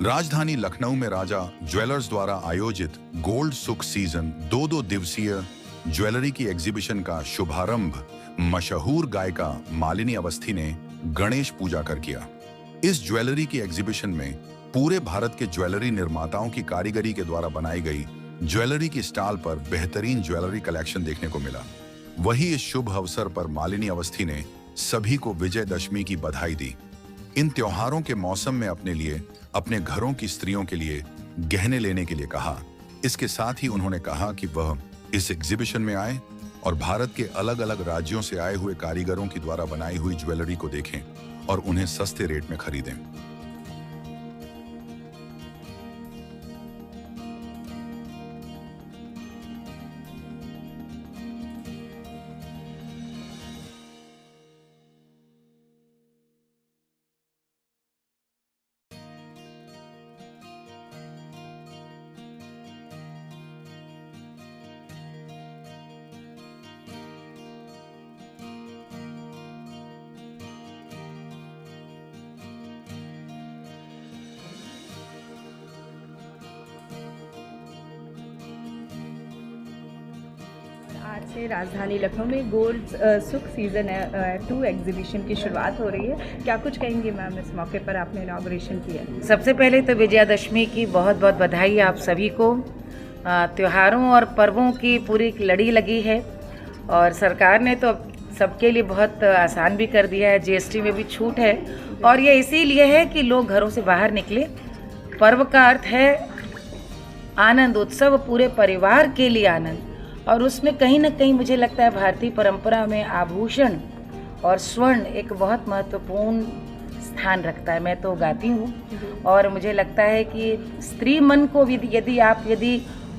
राजधानी लखनऊ में राजा ज्वेलर्स द्वारा आयोजित गोल्ड सुख सीजन 2 दिवसीय ज्वेलरी की एग्जीबिशन का शुभारंभ मशहूर गायिका मालिनी अवस्थी ने गणेश पूजा कर किया। इस ज्वेलरी की एग्जीबिशन में पूरे भारत के ज्वेलरी निर्माताओं की कारीगरी के द्वारा बनाई गई ज्वेलरी की स्टॉल पर बेहतरीन ज्वेलरी कलेक्शन देखने को मिला। वही इस शुभ अवसर पर मालिनी अवस्थी ने सभी को विजयदशमी की बधाई दी। इन त्योहारों के मौसम में अपने लिए, अपने घरों की स्त्रियों के लिए गहने लेने के लिए कहा। इसके साथ ही उन्होंने कहा कि वह इस एग्जीबिशन में आए और भारत के अलग अलग राज्यों से आए हुए कारीगरों की द्वारा बनाई हुई ज्वेलरी को देखें और उन्हें सस्ते रेट में खरीदें। आज से राजधानी लखनऊ में गोल्ड सुख सीजन 2 एग्जीबिशन की शुरुआत हो रही है। क्या कुछ कहेंगे मैम, इस मौके पर आपने इनॉग्रेशन किया? सबसे पहले तो विजयादशमी की बहुत बहुत बधाई आप सभी को। त्योहारों और पर्वों की पूरी लड़ी लगी है और सरकार ने तो सबके लिए बहुत आसान भी कर दिया है। जीएसटी में भी छूट है और ये इसीलिए है कि लोग घरों से बाहर निकले। पर्व का अर्थ है आनंद, उत्सव, पूरे परिवार के लिए आनंद। और उसमें कहीं ना कहीं मुझे लगता है भारतीय परंपरा में आभूषण और स्वर्ण एक बहुत महत्वपूर्ण स्थान रखता है। मैं तो गाती हूँ और मुझे लगता है कि स्त्री मन को यदि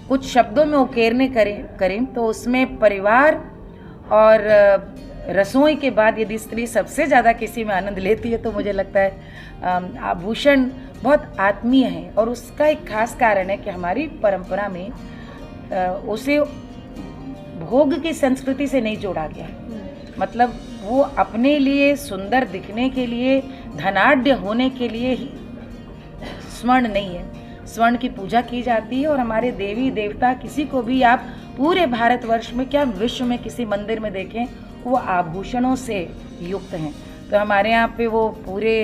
कुछ शब्दों में उकेरने करें तो उसमें परिवार और रसोई के बाद यदि स्त्री सबसे ज़्यादा किसी में आनंद लेती है तो मुझे लगता है आभूषण बहुत आत्मीय है। और उसका एक खास कारण है कि हमारी परंपरा में उसे भोग की संस्कृति से नहीं जोड़ा गया। मतलब वो अपने लिए सुंदर दिखने के लिए, धनाढ्य होने के लिए ही स्वर्ण नहीं है। स्वर्ण की पूजा की जाती है और हमारे देवी देवता किसी को भी आप पूरे भारतवर्ष में, क्या विश्व में किसी मंदिर में देखें, वो आभूषणों से युक्त हैं। तो हमारे यहाँ पे वो पूरे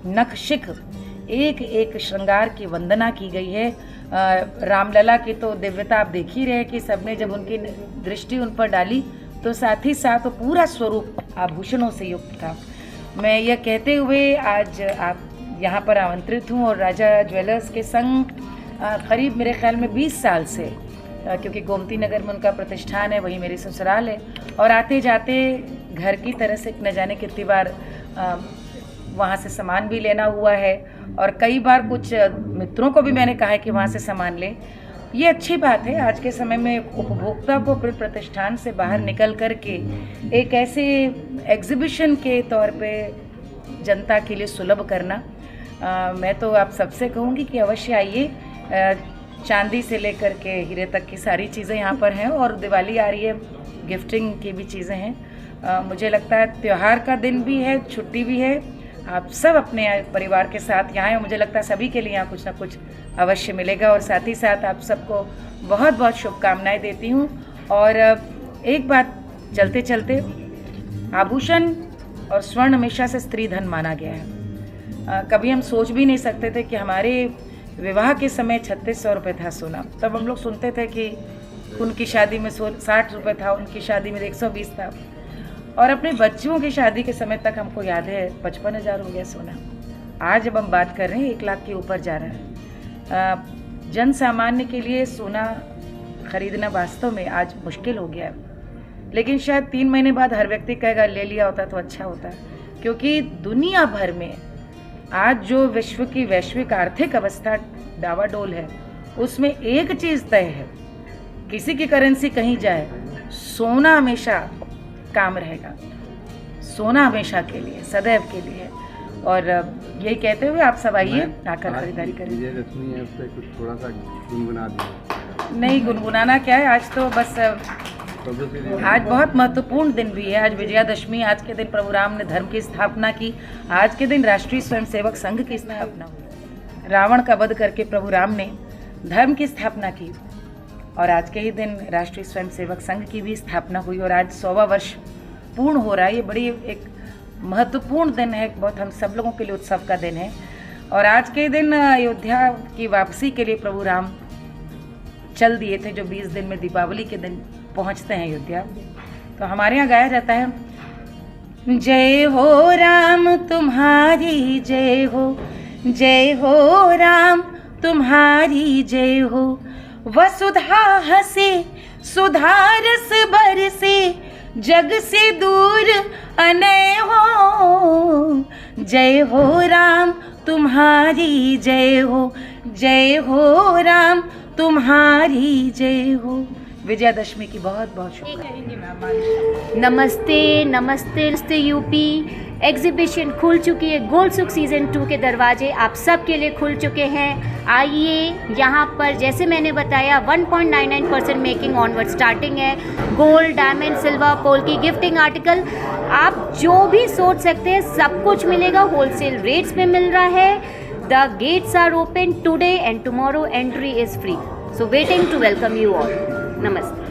नखशिख एक एक श्रृंगार की वंदना की गई है। रामलला की तो दिव्यता आप देख ही रहे कि सबने जब उनकी दृष्टि उन पर डाली तो साथ ही साथ वो पूरा स्वरूप आभूषणों से युक्त था। मैं यह कहते हुए आज आप यहाँ पर आमंत्रित हूँ और राजा ज्वेलर्स के संग करीब मेरे ख्याल में 20 साल से, क्योंकि गोमती नगर में उनका प्रतिष्ठान है, वही मेरी ससुराल है और आते जाते घर की तरह से न जाने कितनी बार वहाँ से सामान भी लेना हुआ है और कई बार कुछ मित्रों को भी मैंने कहा है कि वहाँ से सामान लें। ये अच्छी बात है। आज के समय में उपभोक्ता को अपने प्रतिष्ठान से बाहर निकल कर के एक ऐसे एग्जीबिशन के तौर पे जनता के लिए सुलभ करना, मैं तो आप सबसे कहूँगी कि अवश्य आइए। चांदी से लेकर के हीरे तक की सारी चीज़ें यहाँ पर हैं और दिवाली आ रही है, गिफ्टिंग की भी चीज़ें हैं। मुझे लगता है त्यौहार का दिन भी है, छुट्टी भी है। आप सब अपने परिवार के साथ यहाँ हैं। मुझे लगता है सभी के लिए यहाँ कुछ ना कुछ अवश्य मिलेगा और साथ ही साथ आप सबको बहुत बहुत शुभकामनाएं देती हूँ। और एक बात चलते चलते, आभूषण और स्वर्ण हमेशा से स्त्री धन माना गया है। कभी हम सोच भी नहीं सकते थे कि हमारे विवाह के समय 3600 रुपये था सोना। तब हम लोग सुनते थे कि उनकी शादी में 60 रुपये था, उनकी शादी में 120 था और अपने बच्चों की शादी के समय तक हमको याद है 55,000 हो गया सोना। आज जब हम बात कर रहे हैं 1 लाख के ऊपर जा रहा है। जन सामान्य के लिए सोना खरीदना वास्तव में आज मुश्किल हो गया है, लेकिन शायद 3 महीने बाद हर व्यक्ति कहेगा ले लिया होता तो अच्छा होता, क्योंकि दुनिया भर में आज जो विश्व की वैश्विक आर्थिक अवस्था डावाडोल है उसमें एक चीज़ तय है, किसी की करेंसी कहीं जाए, सोना हमेशा काम रहेगा। सोना हमेशा के लिए, सदैव के लिए। और यही कहते हुए आप सब आइए, आकर खरीदारी करें। विजयदशमी है, उस पर कुछ थोड़ा सा गुनगुना दीजिए। नहीं, गुनगुनाना क्या है, आज तो बस आज बहुत महत्वपूर्ण दिन भी है। आज विजयादशमी, आज के दिन प्रभु राम ने धर्म की स्थापना की, आज के दिन राष्ट्रीय स्वयंसेवक संघ की स्थापना हुई। रावण का वध करके प्रभु राम ने धर्म की स्थापना की। और आज के ही दिन राष्ट्रीय स्वयंसेवक संघ की भी स्थापना हुई और आज 100वां वर्ष पूर्ण हो रहा है। ये बड़ी एक महत्वपूर्ण दिन है, बहुत हम सब लोगों के लिए उत्सव का दिन है। और आज के दिन अयोध्या की वापसी के लिए प्रभु राम चल दिए थे, जो 20 दिन में दीपावली के दिन पहुंचते हैं अयोध्या। तो हमारे यहाँ गाया जाता है, जय हो राम तुम्हारी जय हो राम तुम्हारी जय हो, वसुधा हसे सुधा रस बरसे, जग से दूर अनय हो, जय हो राम तुम्हारी जय हो राम तुम्हारी जय हो। विजयादशमी की बहुत बहुत शुभकामनाएं। नमस्ते यूपी। एग्जीबिशन खुल चुकी है, गोल्ड सुख सीज़न 2 के दरवाजे आप सब के लिए खुल चुके हैं। आइए यहाँ पर, जैसे मैंने बताया 1.99% मेकिंग ऑनवर्ड स्टार्टिंग है। गोल्ड, डायमंड, सिल्वर, पोल की गिफ्टिंग आर्टिकल आप जो भी सोच सकते हैं सब कुछ मिलेगा, होलसेल रेट्स में मिल रहा है। The gates are open today and tomorrow entry is free. So waiting to welcome you all. Namaste.